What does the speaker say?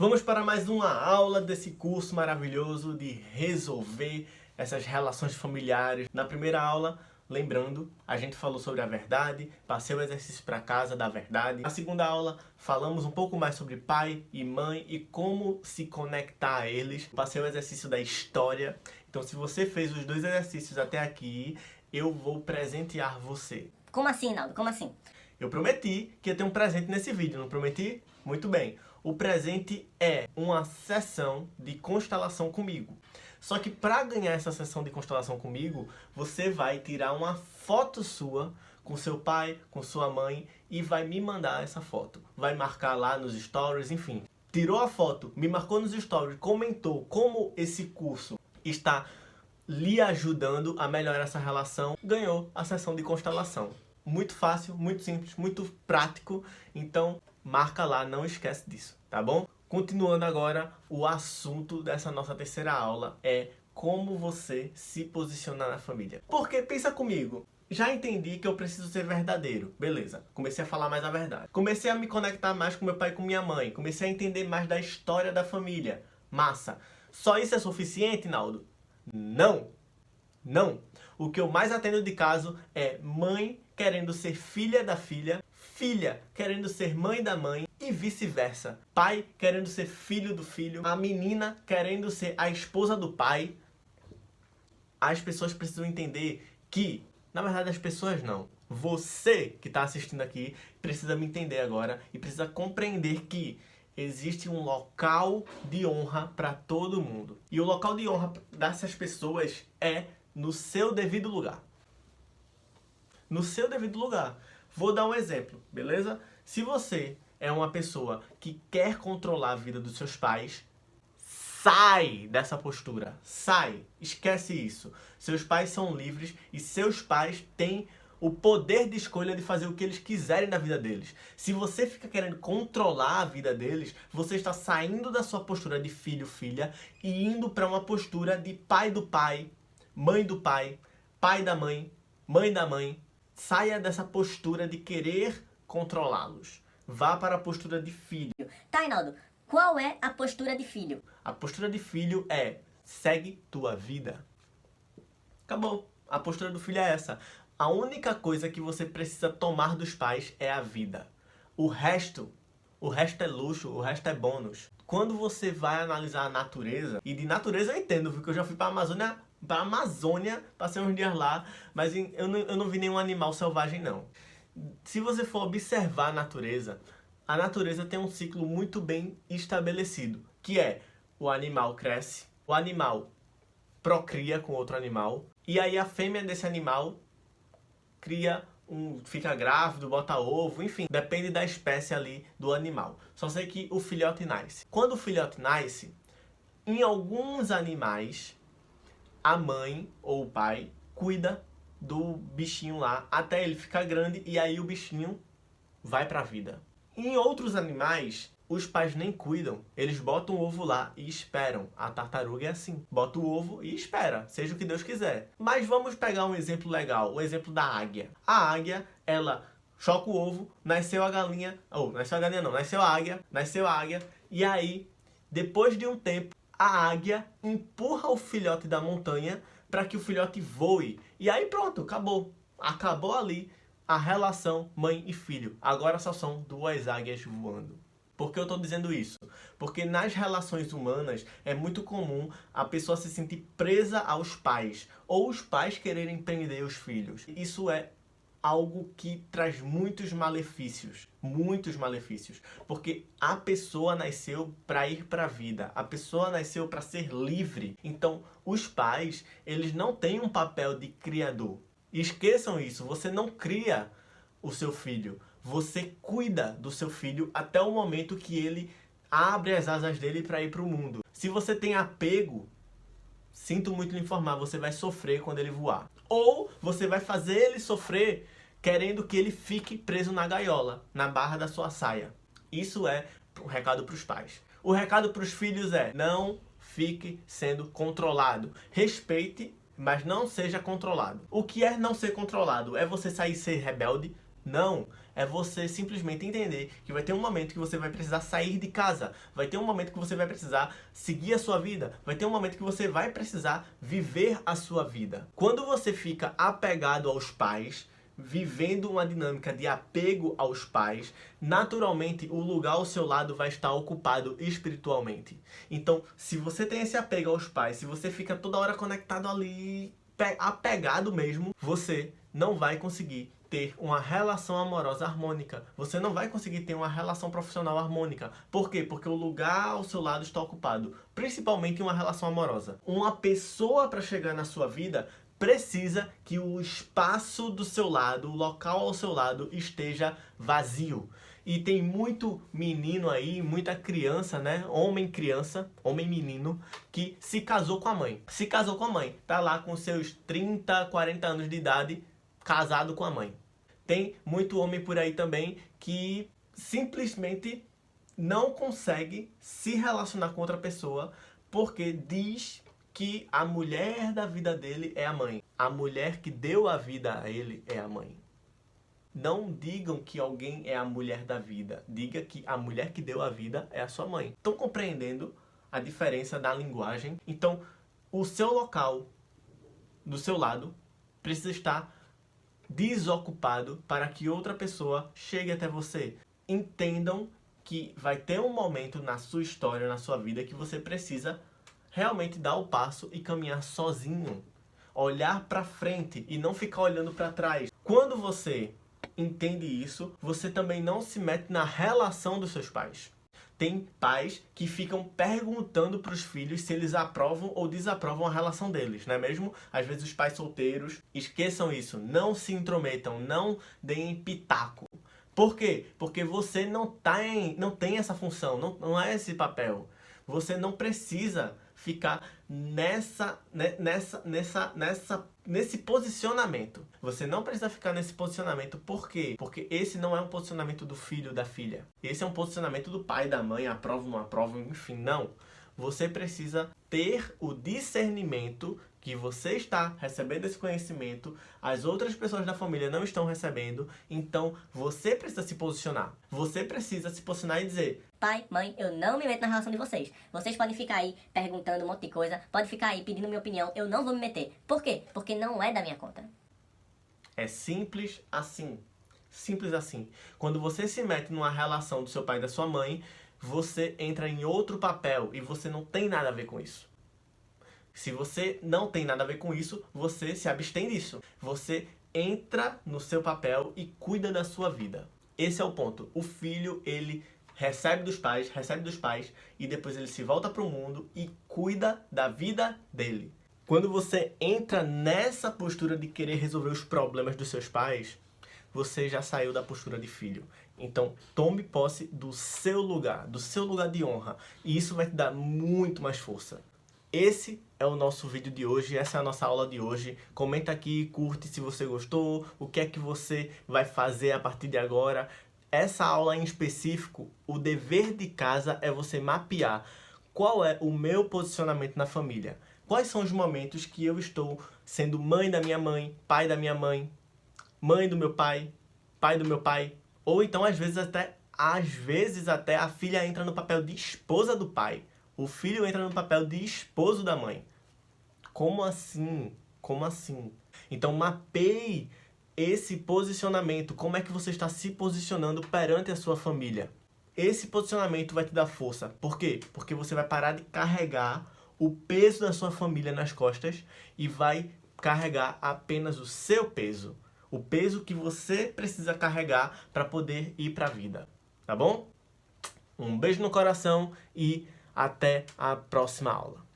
Vamos para mais uma aula desse curso maravilhoso de resolver essas relações familiares. Na primeira aula, lembrando, a gente falou sobre a verdade, passei o exercício para casa da verdade. Na segunda aula, falamos um pouco mais sobre pai e mãe e como se conectar a eles. Passei o exercício da história. Então, se você fez os dois exercícios até aqui, eu vou presentear você. Como assim, Naldo? Como assim? Eu prometi que ia ter um presente nesse vídeo, não prometi? Muito bem. O presente é uma sessão de constelação comigo. Só que para ganhar essa sessão de constelação comigo, você vai tirar uma foto sua com seu pai, com sua mãe e vai me mandar essa foto. Vai marcar lá nos stories, enfim. Tirou a foto, me marcou nos stories, comentou como esse curso está lhe ajudando a melhorar essa relação, ganhou a sessão de constelação. Muito fácil, muito simples, muito prático. Então, marca lá, não esquece disso, tá bom? Continuando agora, o assunto dessa nossa terceira aula é como você se posicionar na família. Porque, pensa comigo, já entendi que eu preciso ser verdadeiro. Beleza, comecei a falar mais a verdade. Comecei a me conectar mais com meu pai e com minha mãe. Comecei a entender mais da história da família. Massa. Só isso é suficiente, Naldo? Não. Não. O que eu mais atendo de caso é mãe querendo ser filha da filha, filha querendo ser mãe da mãe e vice-versa. Pai querendo ser filho do filho, a menina querendo ser a esposa do pai. As pessoas precisam entender que, na verdade, as pessoas não. Você que está assistindo aqui precisa me entender agora e precisa compreender que existe um local de honra para todo mundo. E o local de honra dessas pessoas é no seu devido lugar. No seu devido lugar. Vou dar um exemplo, beleza? Se você é uma pessoa que quer controlar a vida dos seus pais, sai dessa postura. Sai. Esquece isso. Seus pais são livres e seus pais têm o poder de escolha de fazer o que eles quiserem na vida deles. Se você fica querendo controlar a vida deles, você está saindo da sua postura de filho, filha e indo para uma postura de pai do pai, mãe do pai, pai da mãe, mãe da mãe. Saia dessa postura de querer controlá-los. Vá para a postura de filho. Tá, Naldo, qual é a postura de filho? A postura de filho é segue tua vida. Acabou. A postura do filho é essa. A única coisa que você precisa tomar dos pais é a vida. O resto é luxo, o resto é bônus. Quando você vai analisar a natureza, e de natureza eu entendo, viu, que eu já fui para a Amazônia, passei uns dias lá, mas eu não vi nenhum animal selvagem, não. Se você for observar a natureza tem um ciclo muito bem estabelecido, que é o animal cresce, o animal procria com outro animal, e aí a fêmea desse animal fica grávido, bota ovo, enfim, depende da espécie ali do animal. Só sei que o filhote nasce. Quando o filhote nasce, em alguns animais, a mãe ou o pai cuida do bichinho lá até ele ficar grande e aí o bichinho vai pra vida. Em outros animais, os pais nem cuidam, eles botam o ovo lá e esperam. A tartaruga é assim, bota o ovo e espera, seja o que Deus quiser. Mas vamos pegar um exemplo legal, o exemplo da águia. A águia, ela choca o ovo, nasceu a galinha, nasceu a águia, e aí, depois de um tempo, a águia empurra o filhote da montanha para que o filhote voe. E aí pronto, acabou. Acabou ali a relação mãe e filho. Agora só são duas águias voando. Por que eu estou dizendo isso? Porque nas relações humanas é muito comum a pessoa se sentir presa aos pais. Ou os pais quererem prender os filhos. Isso é algo que traz muitos malefícios. Muitos malefícios. Porque a pessoa nasceu para ir para a vida. A pessoa nasceu para ser livre. Então, os pais, eles não têm um papel de criador. Esqueçam isso. Você não cria o seu filho. Você cuida do seu filho até o momento que ele abre as asas dele para ir para o mundo. Se você tem apego, sinto muito lhe informar, você vai sofrer quando ele voar. Ou você vai fazer ele sofrer querendo que ele fique preso na gaiola, na barra da sua saia. Isso é o recado para os pais. O recado para os filhos é: não fique sendo controlado. Respeite, mas não seja controlado. O que é não ser controlado? É você sair e ser rebelde? Não. é você simplesmente entender que vai ter um momento que você vai precisar sair de casa, vai ter um momento que você vai precisar seguir a sua vida, vai ter um momento que você vai precisar viver a sua vida. Quando você fica apegado aos pais, vivendo uma dinâmica de apego aos pais, naturalmente o lugar ao seu lado vai estar ocupado espiritualmente. Então, se você tem esse apego aos pais, se você fica toda hora conectado ali, apegado mesmo, você não vai conseguir ter uma relação amorosa harmônica. Você não vai conseguir ter uma relação profissional harmônica. Por quê? Porque o lugar ao seu lado está ocupado, principalmente em uma relação amorosa. Uma pessoa para chegar na sua vida precisa que o espaço do seu lado, o local ao seu lado esteja vazio. E tem muito menino aí, muita criança, né? Homem menino, que se casou com a mãe. Se casou com a mãe. Tá lá com seus 30, 40 anos de idade, casado com a mãe. Tem muito homem por aí também que simplesmente não consegue se relacionar com outra pessoa porque diz que a mulher da vida dele é a mãe. A mulher que deu a vida a ele é a mãe. Não digam que alguém é a mulher da vida. Diga que a mulher que deu a vida é a sua mãe. Estão compreendendo a diferença da linguagem? Então, o seu local do seu lado precisa estar desocupado para que outra pessoa chegue até você. Entendam que vai ter um momento na sua história, na sua vida, que você precisa realmente dar o passo e caminhar sozinho. Olhar para frente e não ficar olhando para trás. Quando você entende isso, você também não se mete na relação dos seus pais. Tem pais que ficam perguntando para os filhos se eles aprovam ou desaprovam a relação deles, não é mesmo? Às vezes os pais solteiros, esqueçam isso, não se intrometam, não deem pitaco. Por quê? Porque você não tem essa função, não é esse papel. Você não precisa ficar nesse posicionamento. Você não precisa ficar nesse posicionamento. Por quê? Porque esse não é um posicionamento do filho, da filha. Esse é um posicionamento do pai, da mãe, aprova, não aprova, enfim, não. Você precisa ter o discernimento que você está recebendo esse conhecimento, as outras pessoas da família não estão recebendo, então você precisa se posicionar. Você precisa se posicionar e dizer: pai, mãe, eu não me meto na relação de vocês. Vocês podem ficar aí perguntando um monte de coisa, podem ficar aí pedindo minha opinião, eu não vou me meter. Por quê? Porque não é da minha conta. É simples assim. Simples assim. Quando você se mete numa relação do seu pai e da sua mãe, você entra em outro papel e você não tem nada a ver com isso. Se você não tem nada a ver com isso, você se abstém disso. Você entra no seu papel e cuida da sua vida. Esse é o ponto. O filho, ele recebe dos pais e depois ele se volta para o mundo e cuida da vida dele. Quando você entra nessa postura de querer resolver os problemas dos seus pais, você já saiu da postura de filho. Então, tome posse do seu lugar de honra. E isso vai te dar muito mais força. Esse é o nosso vídeo de hoje, essa é a nossa aula de hoje. Comenta aqui, curte se você gostou, o que é que você vai fazer a partir de agora. Essa aula em específico, o dever de casa é você mapear qual é o meu posicionamento na família. Quais são os momentos que eu estou sendo mãe da minha mãe, pai da minha mãe, mãe do meu pai do meu pai. Ou então, às vezes até a filha entra no papel de esposa do pai. O filho entra no papel de esposo da mãe. Como assim? Como assim? Então, mapeie esse posicionamento. Como é que você está se posicionando perante a sua família? Esse posicionamento vai te dar força. Por quê? Porque você vai parar de carregar o peso da sua família nas costas e vai carregar apenas o seu peso. O peso que você precisa carregar para poder ir para a vida. Tá bom? Um beijo no coração e até a próxima aula.